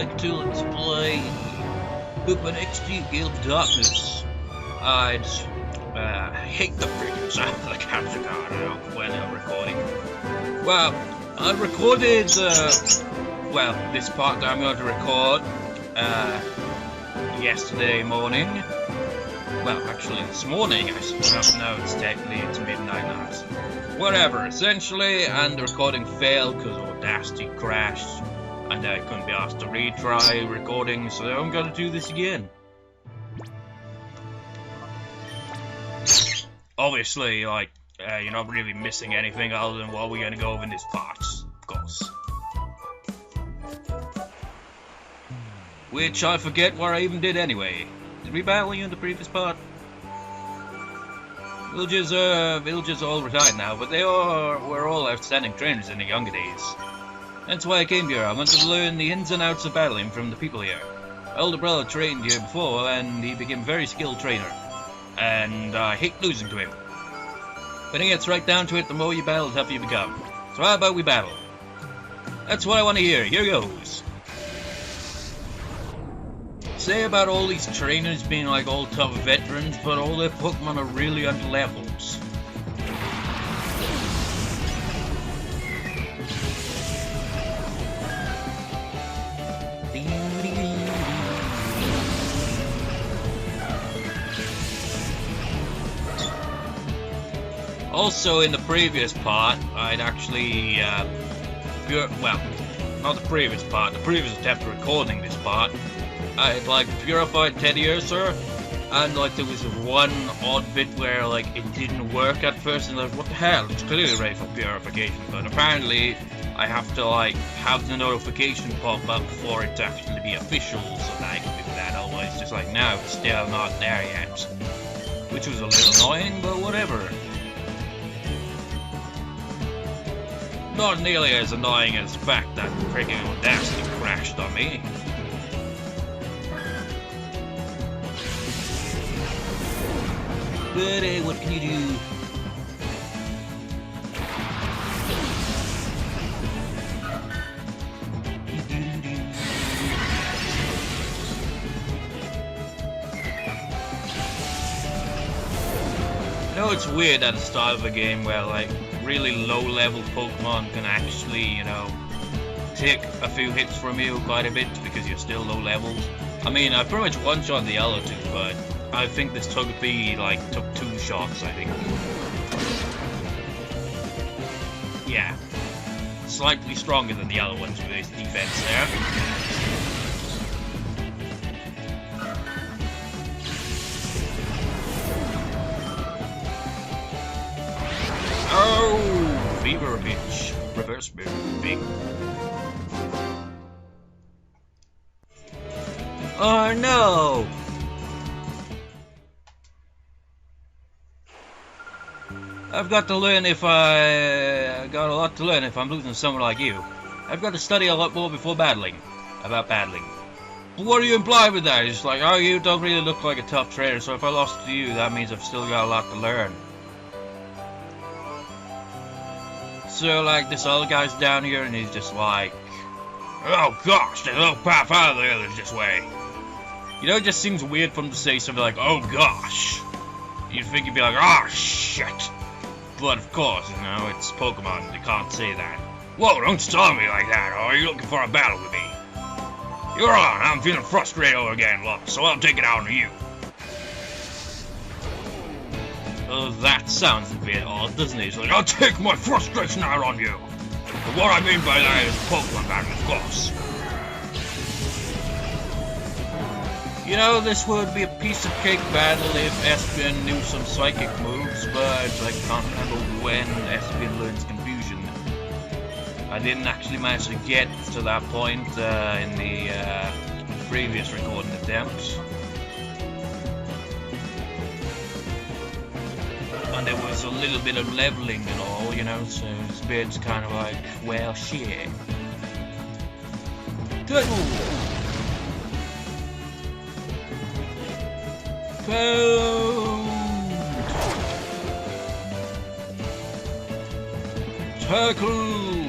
to let's play Purify next to Gale of Darkness. I'd hate the freaking sound of the capture card when I'm recording. Well, I recorded, this part that I'm going to record yesterday morning. Well, actually this morning, I suppose. No, it's midnight now. Whatever, essentially, and the recording failed because Audacity crashed, and I couldn't be asked to retry recording, so I'm gonna do this again. Obviously, you're not really missing anything other than what we're gonna go over in this part, of course. Which I forget what I even did anyway. Did we battle you in the previous part? Villagers all retired now, but were all outstanding trainers in the younger days. That's why I came here. I wanted to learn the ins and outs of battling from the people here. My older brother trained here before, and he became a very skilled trainer. And I hate losing to him. When it gets right down to it, the more you battle, the tougher you become. So how about we battle? That's what I want to hear. Here goes. Say about all these trainers being like all tough veterans, but all their Pokemon are really under levels. Also, in the previous part, I'd actually, not the previous part, the previous attempt at recording this part, I'd purified Teddiursa, and there was one odd bit where it didn't work at first, and what the hell, it's clearly ready for purification, but apparently I have to have the notification pop up for it to actually be official, so that I can do that, otherwise it's just no, it's still not there yet. Which was a little annoying, but whatever. Not nearly as annoying as the fact that freaking Audacity crashed on me. But hey, what can you do? You know, it's weird at the start of a game where really low-level Pokemon can actually, take a few hits from you quite a bit because you're still low levels. I mean, I pretty much one-shot the other two, but I think this Togepi took 2 shots, I think. Yeah. Slightly stronger than the other ones with his defense there. Oh! Fever bitch. Reverse big. Oh no! I've got a lot to learn if I'm losing someone like you. I've got to study a lot more before battling. But what do you imply with that? It's oh, you don't really look like a tough trainer, so if I lost to you, that means I've still got a lot to learn. So, this other guy's down here, and he's just oh gosh, there's no path out of there this way. It just seems weird for him to say something oh gosh. You'd think he'd be oh shit. But of course, it's Pokemon, you can't say that. Whoa, don't tell me like that, or are you looking for a battle with me? You're on, I'm feeling frustrated over again, look, so I'll take it out on you. Oh, that sounds a bit odd, doesn't it? It's I'll take my frustration out on you. But what I mean by that is Pokemon battle, of course. This would be a piece of cake battle if Espion knew some psychic moves, but I can't remember when Espion learns confusion. I didn't actually manage to get to that point in the previous recording attempt. And there was a little bit of leveling and all, so it's a bit kind of well, shit. Good. Tackle!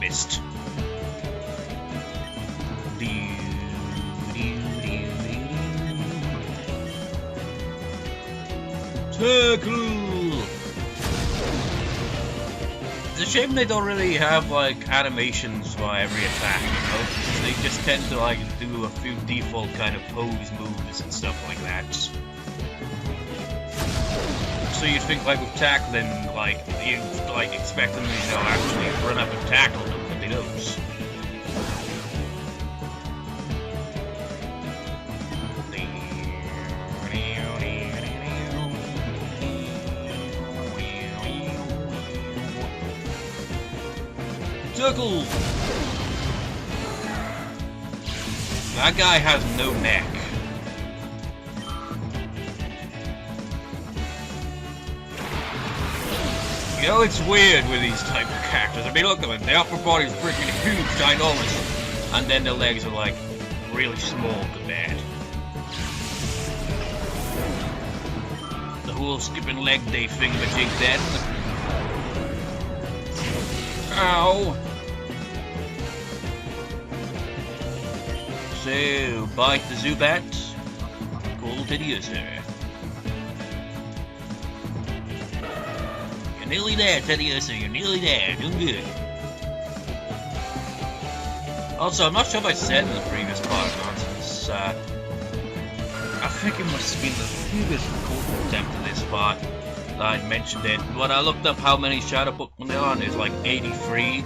Missed. Tackle! It's a shame they don't really have like animations for every attack, you know? They just tend to like do a few default kind of pose moves and stuff like that. So you'd think like with tackling, like you like expect them to, you know, actually run up and tackle them, but they don't. Tackle! That guy has no neck. You know, it's weird with these type of characters. I mean, look at it. The upper body's freaking huge, ginormous, and then the legs are like really small compared. The whole skipping leg day thingamajig then. Ow! So, bite the Zubat. Call Teddiursa. You're nearly there, Teddiursa. You're nearly there. Doing good. Also, I'm not sure if I said in the previous part nonsense. I think it must have been the previous recording attempt to this part that I'd mentioned it. When I looked up how many Shadow Pokemon there are, and it was like 83.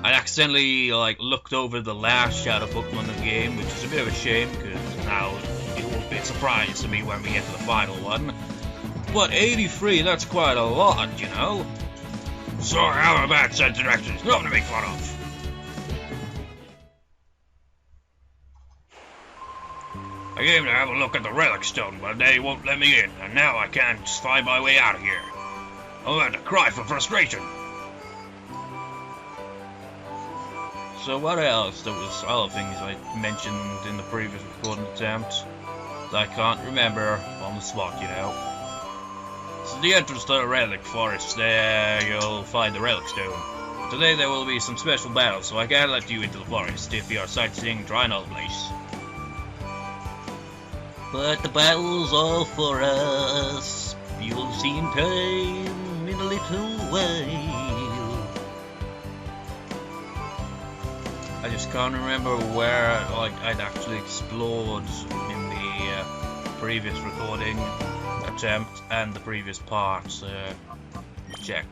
I accidentally like looked over the last Shadow Pokemon in the game, which is a bit of a shame because now it will be a surprise to me when we get to the final one. But 83, that's quite a lot, you know. Sorry, I'm a bad sense of direction. It's nothing to make fun of. I came to have a look at the relic stone, but they won't let me in, and now I can't find my way out of here. I'm about to cry for frustration. So what else? There was other things I mentioned in the previous recording attempt that I can't remember on the spot, you know. So the entrance to the relic forest, there you'll find the relic stone. Today there will be some special battles, so I can't let you into the forest if you are sightseeing try another place. But the battle's all for us. You'll see in time in a little while. I just can't remember where like I'd actually explored in the previous recording attempt and the previous parts. Check.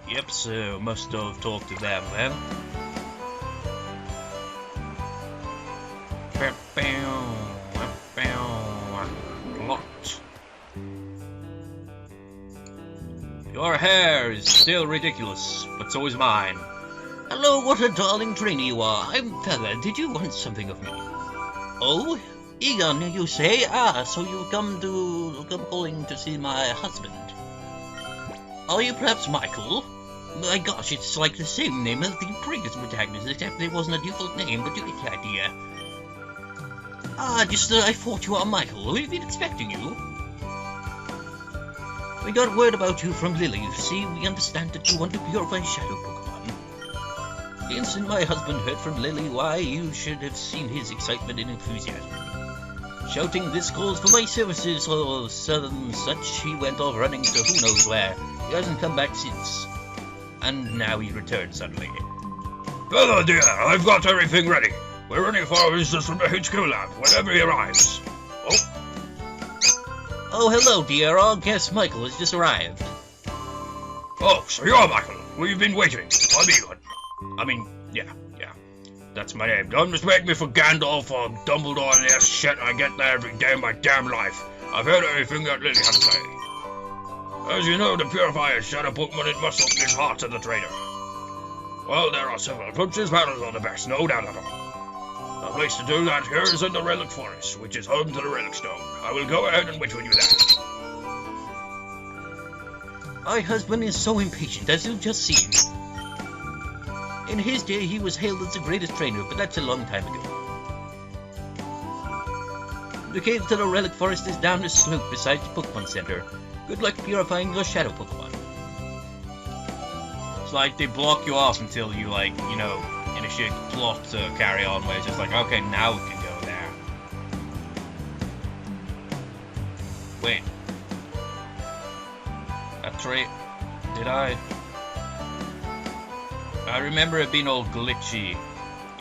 Yep, so must have talked to them then. Locked. Your hair is still ridiculous, but so is mine. Hello, what a darling trainee you are. I'm Feather. Did you want something of me? Oh, Eagun, you say? Ah, so you've come calling to see my husband. Are you perhaps Michael? My gosh, it's like the same name as the previous protagonist, except there wasn't a default name, but you get the idea. Ah, just I thought you are Michael. We've been expecting you. We got word about you from Lily. You see, we understand that you want to purify Shadow Pokemon. The instant my husband heard from Lily, why, you should have seen his excitement and enthusiasm. Shouting, "This calls for my services," or such, he went off running to who knows where. He hasn't come back since. And now he returned suddenly. Hello, dear. I've got everything ready. We're running for our visitors from the HQ lab whenever he arrives. Oh. Oh, hello, dear. Our guest Michael has just arrived. Oh, so you're Michael. We've been waiting. I'm Eagun. I mean, yeah. That's my name. Don't mistake me for Gandalf or Dumbledore and that shit I get there every day of my damn life. I've heard everything that Lily had to say. As you know, to purify a Shadow Pokemon, it must open his heart to the trainer. Well, there are several approaches. Battles are the best, no doubt at all. The place to do that here is in the Relic Forest, which is home to the Relic Stone. I will go ahead and wait for you there. My husband is so impatient, as you've just seen. In his day, he was hailed as the greatest trainer, but that's a long time ago. The cave to the Relic Forest is down the slope beside the Pokemon Center. Good luck purifying your Shadow Pokemon. It's like they block you off until you, like, you know, initiate plot to carry on, where it's just like, okay, now we can go there. that trait. Did I? I remember it being all glitchy.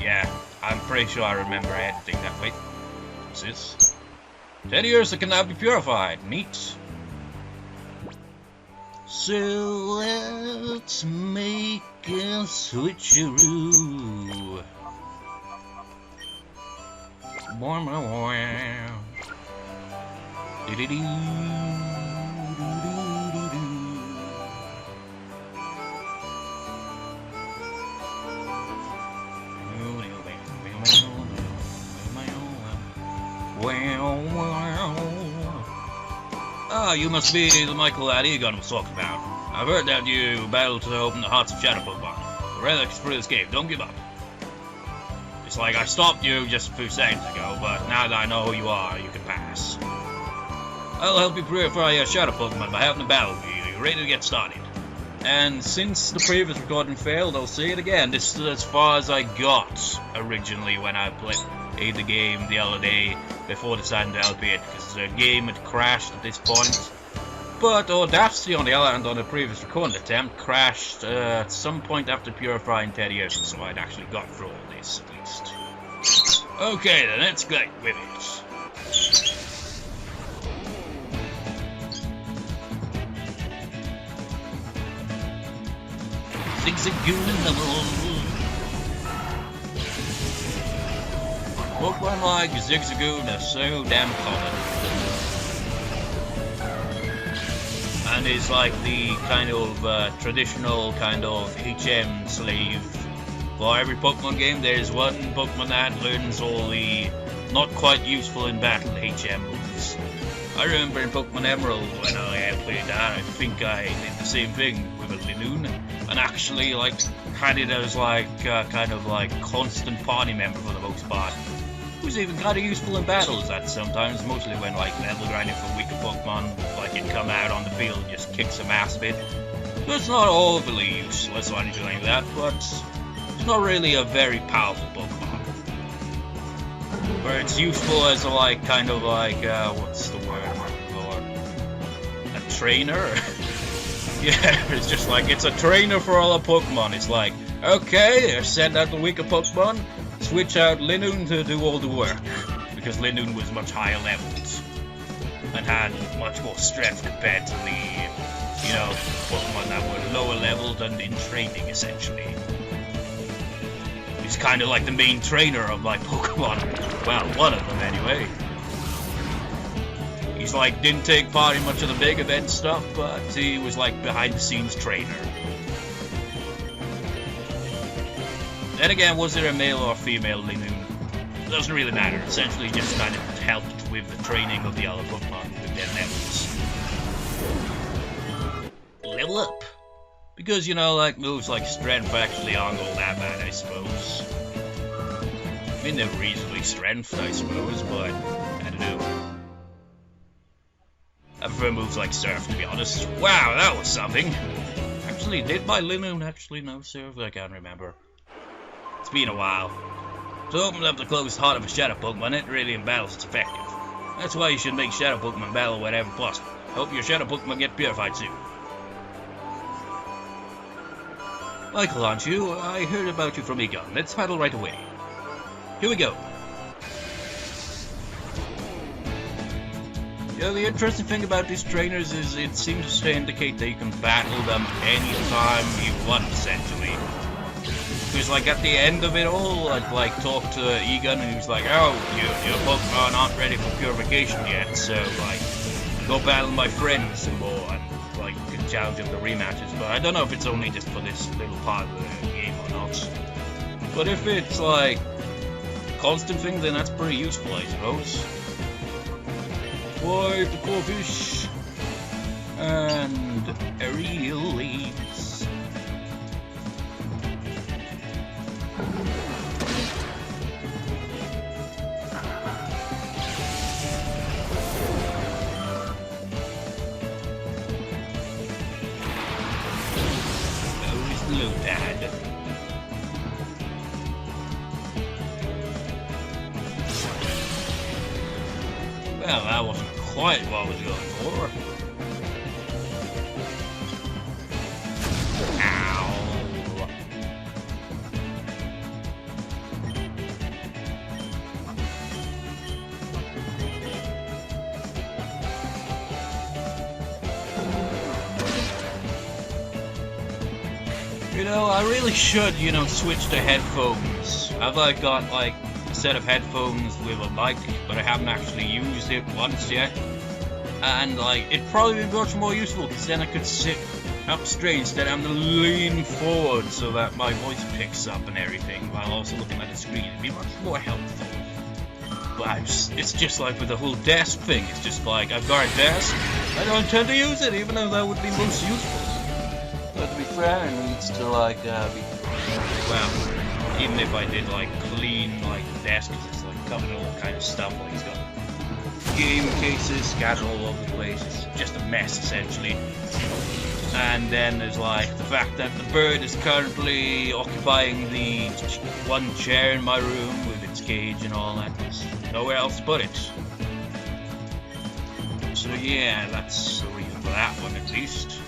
Yeah, I'm pretty sure I remember editing that way. What's this? Teddiursa can now be purified. Neat. So let's make a switcheroo. Ah, you must be the Michael that Eagun was talking about. I've heard that you battled to open the hearts of Shadow Pokemon. The relics for this game, don't give up. It's like I stopped you just a few seconds ago, but now that I know who you are, you can pass. I'll help you purify your Shadow Pokemon by having a battle with you. You're ready to get started. And since the previous recording failed, I'll say it again. This is as far as I got originally when I played the game the other day before deciding to LP it, because the game had crashed at this point. But Audacity, on the other hand, on the previous recording attempt, crashed at some point after purifying Teddiursa, so I'd actually got through all this at least. Okay then, let's get with it. Zigzagoon level. Pokemon like Zigzagoon are so damn common. And is like the kind of traditional kind of HM slave. For every Pokemon game, there's one Pokemon that learns all the not quite useful in battle HM moves. I remember in Pokemon Emerald when I played that, I think I did the same thing with a Linoon, and actually like had it as like kind of like constant party member for the most part. Who's even kind of useful in battles at sometimes, mostly when like level grinding for weaker Pokemon, like it come out on the field and just kick some ass a bit. So it's not overly useless or anything like that, but it's not really a very powerful Pokemon. Where it's useful as a like kind of like what's the word I'm looking for? A trainer? Yeah, it's just like it's a trainer for all the Pokemon. It's like, okay, send out the weaker Pokemon. Switch out Linoon to do all the work, because Linoon was much higher leveled and had much more strength compared to the, you know, Pokemon that were lower leveled and in training essentially. He's kind of like the main trainer of my Pokemon. Well, one of them anyway. He's like didn't take part in much of the big event stuff, but he was like behind the scenes trainer. Then again, was there a male or female Linoon? It doesn't really matter. Essentially, just kind of helped with the training of the other Pokemon with their levels. Level up. Because, you know, like moves like Strength actually aren't all that bad, I suppose. I mean, they're reasonably Strength, I suppose, but I don't know. I prefer moves like Surf, to be honest. Wow, that was something. Actually, did my Linoon actually know Surf? I can't remember. It's been a while. To open up the closed heart of a Shadow Pokemon, it really in battles it's effective. That's why you should make Shadow Pokemon battle whenever possible. Hope your Shadow Pokemon get purified soon. Michael, aren't you? I heard about you from Eagun. Let's battle right away. Here we go. Yeah, the interesting thing about these trainers is it seems to indicate that you can battle them anytime you want, essentially. Because like at the end of it all, I'd like talk to Eagun and he was like, oh, your Pokemon aren't ready for purification yet, so like go battle my friends some more and like you can challenge them to rematches. But I don't know if it's only just for this little part of the game or not. But if it's like a constant thing, then that's pretty useful, I suppose. Wipe the core fish and aerial leaves. Lutad. Well, that wasn't quite what I was going for. You know, I really should, you know, switch to headphones. I've like got like a set of headphones with a mic, but I haven't actually used it once yet. And like, it'd probably be much more useful because then I could sit up straight instead of having to lean forward so that my voice picks up and everything while also looking at the screen. It'd be much more helpful. But it's just like with the whole desk thing. It's just like, I've got a desk, I don't intend to use it, even though that would be most useful. But to be fair, it needs to like be, well, even if I did like clean like the desk, it's just like covered in all kind of stuff. Like it's got game cases scattered all over the place. It's just a mess essentially. And then there's like the fact that the bird is currently occupying the one chair in my room with its cage and all that. There's nowhere else to put it. So yeah, that's the reason for that one at least.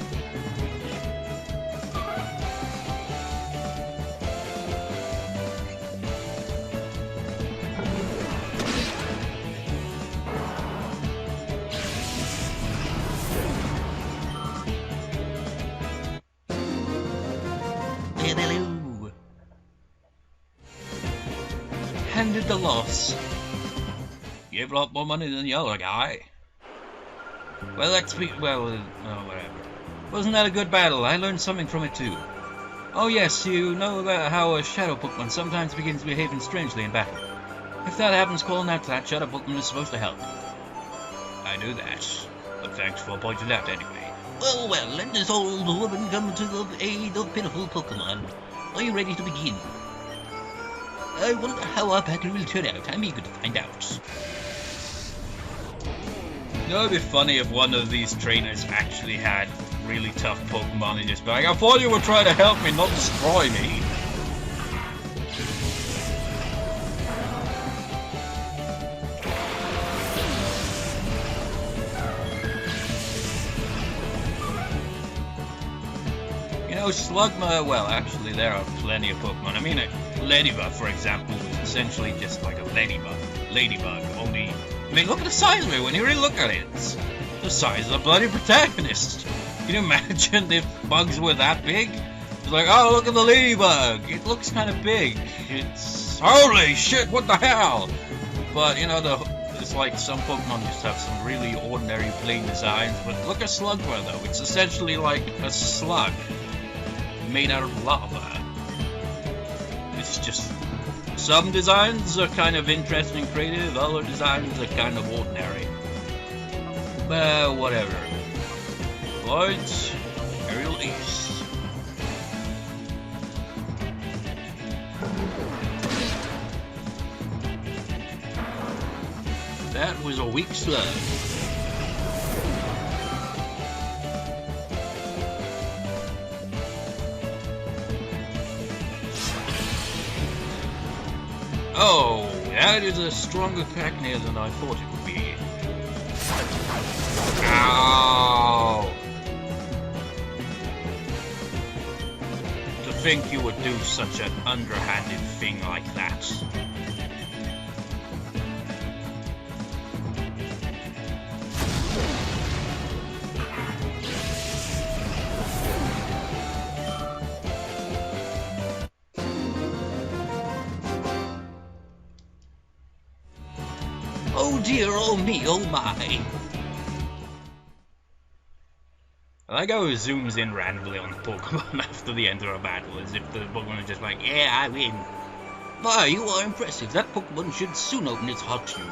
Handed the loss. You have a lot more money than the other guy. Well, whatever. Wasn't that a good battle? I learned something from it too. Oh yes, you know about how a shadow Pokemon sometimes begins behaving strangely in battle. If that happens, calling out to that shadow Pokemon is supposed to help. I knew that, but thanks for pointing it out anyway. Well, let this old woman come to the aid of pitiful Pokemon. Are you ready to begin? I wonder how our battle will turn out. I'm eager to find out. You know, it'd be funny if one of these trainers actually had really tough Pokemon and just be like, I thought you were trying to help me, not destroy me. You know, Slugma, well, actually, there are plenty of Pokemon. I mean, Ladybug, for example, is essentially just like a ladybug, only... I mean, look at the size of it. When you really look at it, it's the size of the bloody protagonist. Can you imagine if bugs were that big? It's like, oh, look at the ladybug. It looks kind of big. It's... Holy shit, what the hell? But, you know, it's like some Pokemon just have some really ordinary plain designs. But look at Slugma, though. It's essentially like a slug made out of lava. It's just... Some designs are kind of interesting and creative, other designs are kind of ordinary. But whatever. But Aerial Ace. That was a weak slug. Oh, that is a stronger Cacnea than I thought it would be. Ow! To think you would do such an underhanded thing like that. Oh dear, oh me, oh my. I like how it zooms in randomly on the Pokemon after the end of a battle, as if the Pokemon is just like, yeah, I win. My, you are impressive. That Pokemon should soon open its heart to you.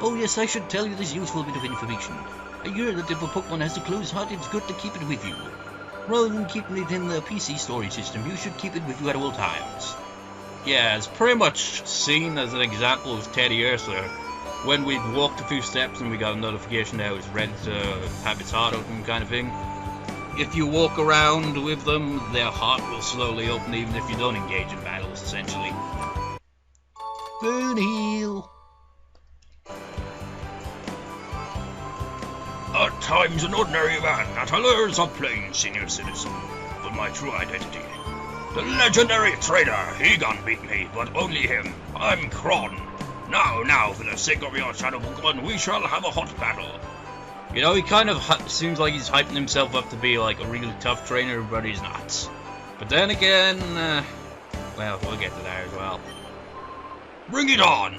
Oh yes, I should tell you this useful bit of information. I hear that if a Pokemon has a closed heart, it's good to keep it with you. Rather than keeping it in the PC storage system, you should keep it with you at all times. Yeah, it's pretty much seen as an example with Teddiursa. When we walked a few steps and we got a notification that it was ready to have its heart open kind of thing. If you walk around with them, their heart will slowly open even if you don't engage in battles, essentially. Burn heal! At times an ordinary man that allures a plain senior citizen for my true identity. The legendary trader Eagun beat me, but only him. I'm Kron. Now, for the sake of your shadow Pokemon, we shall have a hot battle. You know, he kind of seems like he's hyping himself up to be like a really tough trainer, but he's not. But then again, well, we'll get to that as well. Bring it on!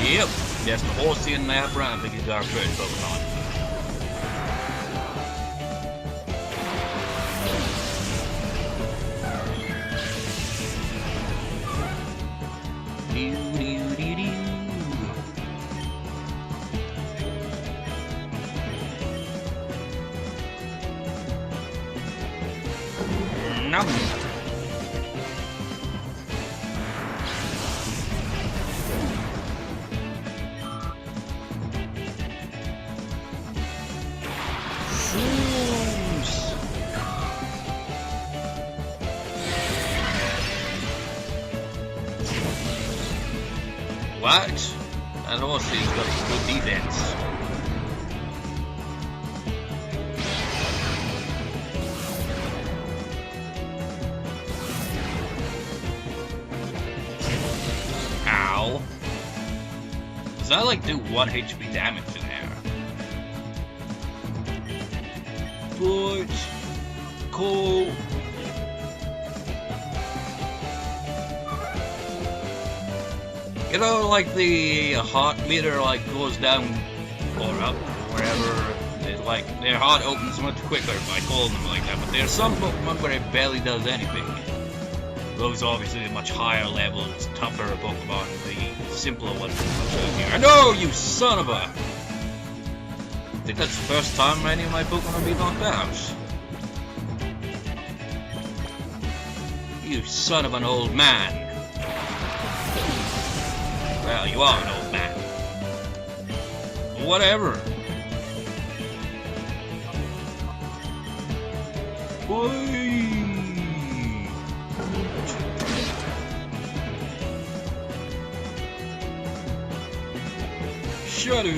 Yep, that's the horsey in that brown. I think he's our first Pokemon. Nom. What? That horsey's got good defense. Ow. Does that like do 1 HP damage in there? But cool. You know, like the heart meter like goes down or up or wherever. It, like their heart opens much quicker by calling them like that. But there's some Pokemon where it barely does anything. Those obviously the much higher levels, tougher Pokemon, the simpler ones. I know, you son of a! I think that's the first time any of my Pokemon have been knocked out. You son of an old man. Well, you are an old man. Whatever. Boy. Shadow.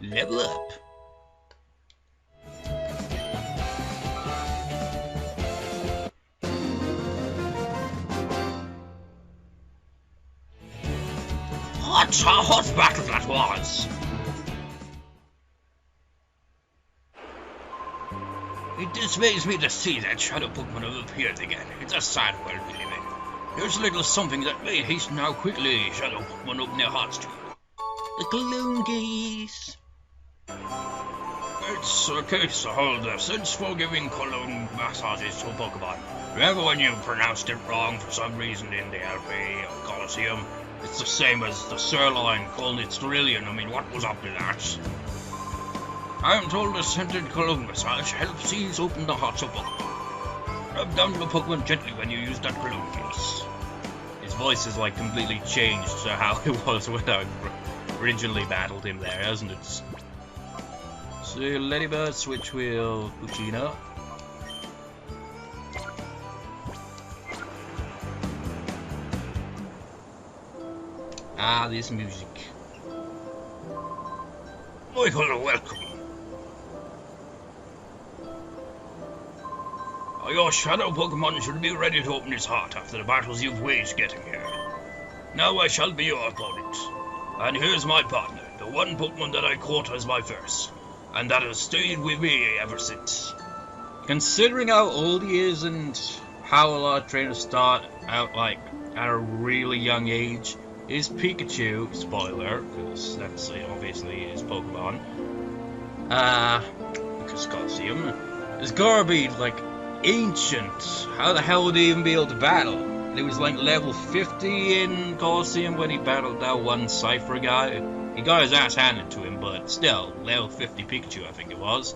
Level up. What a hot battle that was! It dismays me to see that shadow Pokemon have appeared again. It's a sad world we live in. Here's a little something that may hasten how quickly shadow Pokemon open their hearts to you. The Gloom Geese! It's a case to hold a sense for giving cologne massages to Pokemon. Remember when you pronounced it wrong for some reason in the LP or Coliseum? It's the same as the sirloin calling it Sterillion. I mean, what was up with that? I am told a scented cologne massage helps ease open the hearts of Pokemon. Rub down your Pokemon gently when you use that cologne case. His voice has like completely changed to how it was when I originally battled him there, hasn't it? So Ladybird, Switch Wheel, Puccino. Ah, this music. Michael, welcome. Your shadow Pokemon should be ready to open his heart after the battles you've waged getting here. Now I shall be your opponent. And here's my partner, the one Pokemon that I caught as my first, and that has stayed with me ever since. Considering how old he is and how a lot of trainers start out like at a really young age, is Pikachu, spoiler, because that's obviously his Pokemon, because Coliseum, is gotta be like ancient. How the hell would he even be able to battle? He was like level 50 in Coliseum when he battled that one Cypher guy. He got his ass handed to him, but still, level 50 Pikachu I think it was.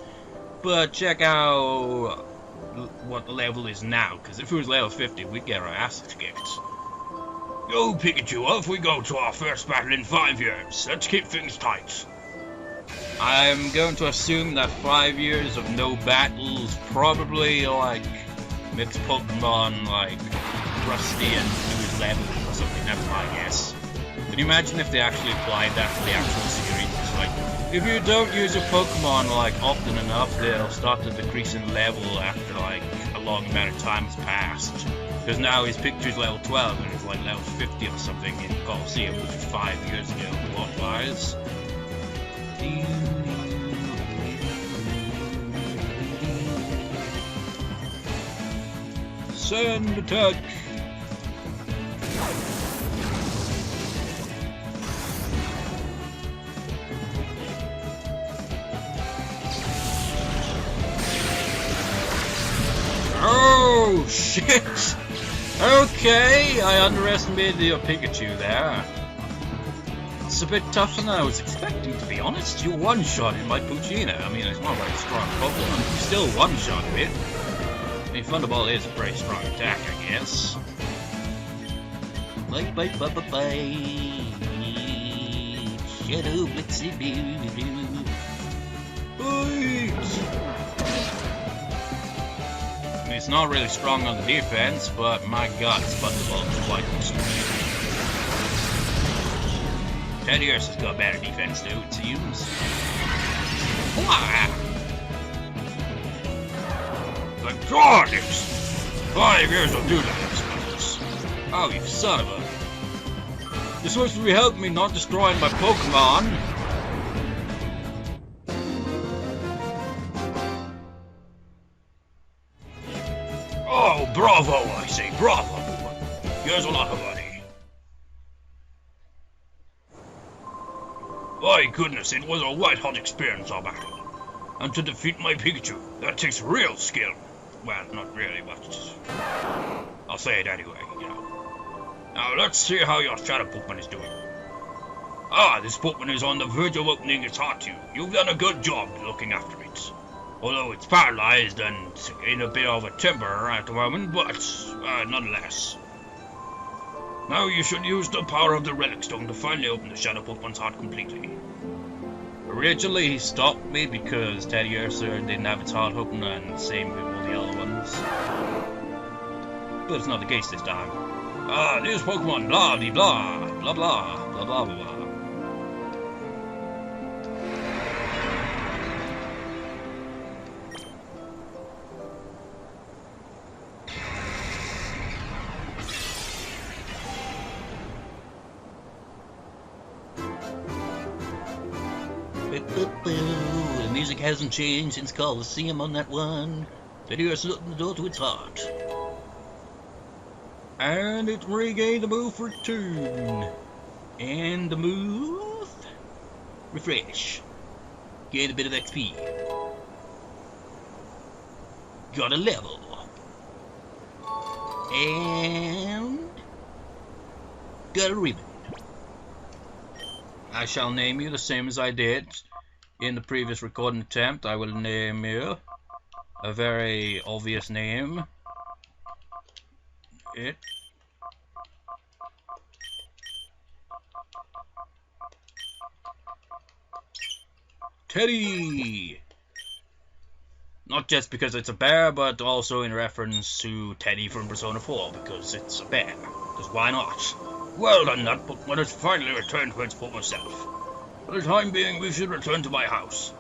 But check out what the level is now, because if it was level 50, we'd get our asses kicked. Go Pikachu, off we go to our first battle in 5 years. Let's keep things tight. I'm going to assume that 5 years of no battles probably like makes Pokemon like rusty and lose level or something. That's my guess. Can you imagine if they actually applied that to the actual series? Just like If you don't use a Pokemon like often enough, they'll start to decrease in level after like a long amount of time has passed. Because now his Pikachu's level 12 and he's like level 50 or something in Colosseum, which was 5 years ago, plot-wise. Send attack! Oh, shit! Okay, I underestimated your Pikachu there. It's a bit tougher than I was expecting, to be honest. You one-shotted my Poochyena. I mean, it's not a very strong Pokemon, but you still one-shotted it. I mean, Thunderbolt is a pretty strong attack, I guess. Bye bye bye bye bye. Shadow Blitzy Boo. I mean, it's not really strong on the defense, but my god, it's Thunderbolt is quite strong. Teddiursa's got better defense too, it seems. The goddess! 5 years will do that, I suppose. Oh, you son of a... You're supposed to be helping me, not destroying my Pokemon. Oh, bravo, I say, bravo! Here's a lot of money. My goodness, it was a white-hot experience, our battle. And to defeat my Pikachu, that takes real skill. Well, not really, but I'll say it anyway, you know. Now, let's see how your Shadow Pokemon is doing. Ah, this Pokemon is on the verge of opening its heart to you. You've done a good job looking after it. Although it's paralyzed and in a bit of a temper at the moment, but nonetheless. Now you should use the power of the Relic Stone to finally open the Shadow Pokemon's heart completely. Originally he stopped me because Teddiursa didn't have its heart open, and same with all the other ones. But it's not the case this time. Ah, this Pokemon, blah de blah, blah blah, blah blah blah blah. The music hasn't changed since Colosseum on that one. Teddiursa opened the door to its heart. And it regained the move for turn. And the move... refresh. Gain a bit of XP. Got a level. And... got a ribbon. I shall name you the same as I did in the previous recording attempt. I will name you a very obvious name. Teddy! Not just because it's a bear, but also in reference to Teddy from Persona 4, because it's a bear. Because why not? Well done, that Pokemon has finally returned to its former self. For the time being, we should return to my house.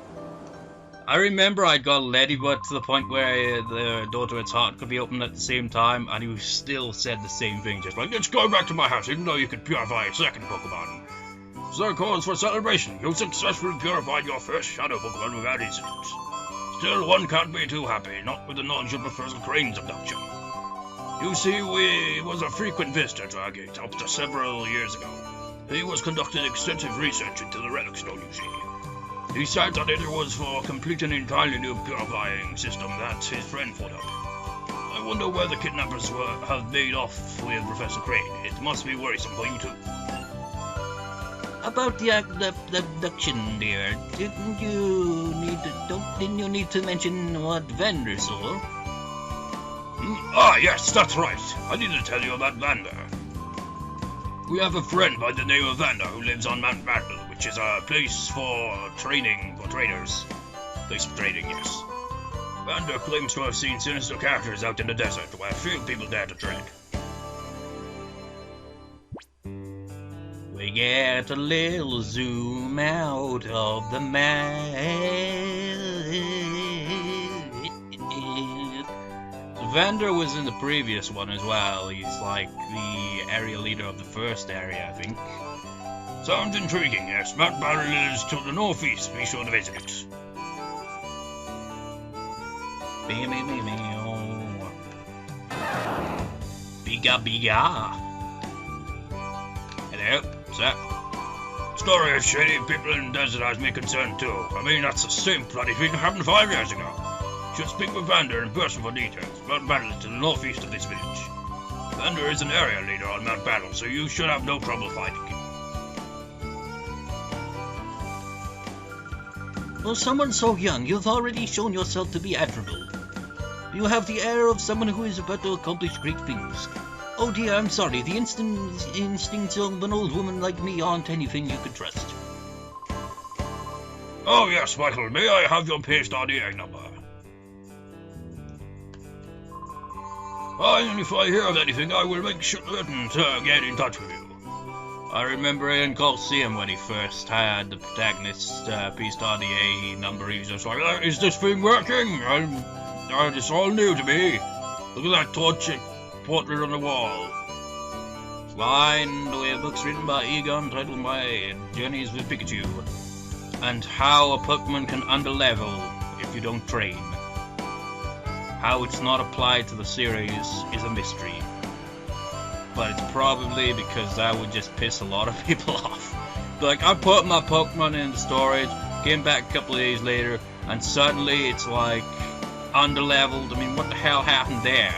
I remember I got Ladybug to the point where the door to its heart could be opened at the same time, and he still said the same thing, just like, let's go back to my house, even though you could purify a second Pokemon. So cause for celebration, you successfully purified your first Shadow Pokemon without incident. Still, one can't be too happy, not with the knowledge of Professor Crane's abduction. You see, he was a frequent visitor to our gate up to several years ago. He was conducting extensive research into the Relic Stone, you see. He said that it was for completing an entirely new purifying system that his friend thought up. I wonder where the kidnappers have made off with Professor Crane. It must be worrisome for you too. About the abduction, dear, didn't you need to mention what Vander saw? Ah, yes, that's right. I need to tell you about Vander. We have a friend by the name of Vander who lives on Mount Vandal, which is a place for training for trainers. Place for training, yes. Vander claims to have seen sinister characters out in the desert where few people dare to tread. Wait. get a little zoom out of the map. Vander was in the previous one as well. He's like the area leader of the first area, I think. Sounds intriguing, yes. Mount Battle is to the northeast. Be sure to visit it. Biga. Hello, sir. Story of shady people in the desert has me concerned too. I mean, that's the same bloody thing that happened 5 years ago. Should speak with Vander in person for details. Mount Battle is to the northeast of this village. Vander is an area leader on Mount Battle, so you should have no trouble finding him. For someone so young, you've already shown yourself to be admirable. You have the air of someone who is about to accomplish great things. Oh dear, I'm sorry, the instincts of an old woman like me aren't anything you can trust. Oh yes, Michael, may I have your paste RDA number? And if I hear of anything, I will make certain to get in touch with you. I remember in Colosseum when he first had the protagonist paste RDA number, he was just like, is this thing working? It's all new to me. Look at that torch portrait on the wall. Fine, we have books written by Eagun titled My Journeys with Pikachu, and how a Pokemon can underlevel if you don't train. How it's not applied to the series is a mystery. But it's probably because that would just piss a lot of people off. Like, I put my Pokemon in the storage, came back a couple of days later, and suddenly it's like underleveled. I mean, what the hell happened there?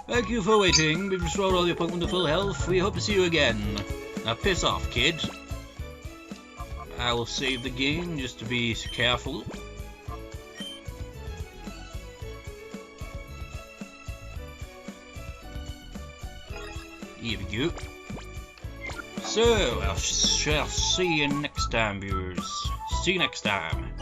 Thank you for waiting. We've restored all your Pokemon to full health. We hope to see you again. Now piss off, kid. I will save the game just to be careful. Here we go. So, I shall see you next time, viewers. See you next time.